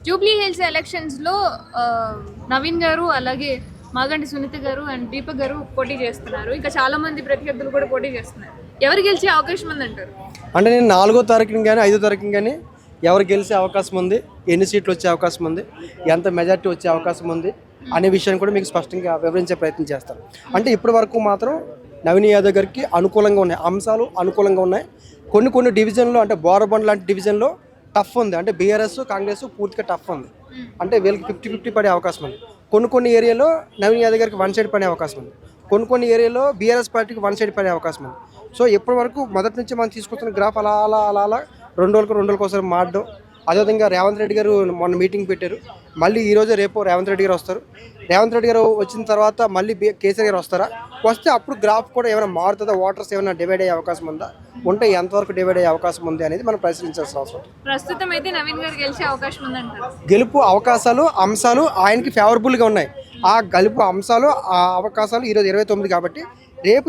Jubilee hills ఎలక్షన్స్లో నవీన్ గారు అలాగే మాగంటి సునీత గారు అండ్ దీపక్ గారు పోటీ చేస్తున్నారు. ఇంకా చాలా మంది ప్రత్యర్థులు కూడా పోటీ చేస్తున్నారు. ఎవరు గెలిచే అవకాశం ఉంది అంటారు? అంటే నేను 4వ తారీఖున కానీ 5వ తారీఖున కానీ ఎవరు గెలిచే అవకాశం ఉంది, ఎన్ని సీట్లు వచ్చే అవకాశం ఉంది, ఎంత మెజార్టీ వచ్చే అవకాశం ఉంది అనే విషయాన్ని కూడా మీకు స్పష్టంగా వివరించే ప్రయత్నం చేస్తాను. అంటే ఇప్పటి వరకు మాత్రం నవీన్ యాదవ్ గారికి అనుకూలంగా ఉన్నాయి, అంశాలు అనుకూలంగా ఉన్నాయి. కొన్ని డివిజన్లో అంటే బోరబండ్ లాంటి డివిజన్లో టఫ్ ఉంది. అంటే బీఆర్ఎస్ కాంగ్రెస్ పూర్తిగా టఫ్ ఉంది. అంటే వీళ్ళకి 50-50 పడే అవకాశం ఉంది. కొన్ని ఏరియాలో నవీన్ యాదవ్ గారికి 1 సైడ్ పడే అవకాశం ఉంది. కొన్ని ఏరియాలో బీఆర్ఎస్ పార్టీకి 1 సైడ్ పడే అవకాశం ఉంది. సో ఇప్పటి వరకు మొదటి నుంచి మనం తీసుకొస్తున్న గ్రాఫ్ అలా 2 రోజులకు ఒకసారి మారడం. అదేవిధంగా రేవంత్ రెడ్డి గారు మొన్న మీటింగ్ పెట్టారు. మళ్ళీ ఈరోజు రేపు రేవంత్ రెడ్డి గారు వస్తారు. రేవంత్ రెడ్డి గారు వచ్చిన తర్వాత మళ్ళీ కేసీఆర్ గారు వస్తారా? వస్తే అప్పుడు గ్రాఫ్ కూడా ఏమైనా మారుతుందా, ఓటర్స్ ఏమైనా డివైడ్ అయ్యే అవకాశం ఉందా, ఉంటే ఎంతవరకు డివైడ్ అయ్యే అవకాశం ఉంది అనేది మనం పరిశీలించాల్సిన అవసరం. ప్రస్తుతం అయితే నవీన్ గారు గెలిచే అవకాశం ఉందంటారు. గెలుపు అవకాశాలు అంశాలు ఆయనకి ఫేవరబుల్గా ఉన్నాయి. ఆ గెలుపు అంశాలు ఆ అవకాశాలు ఈరోజు 29 కాబట్టి రేపు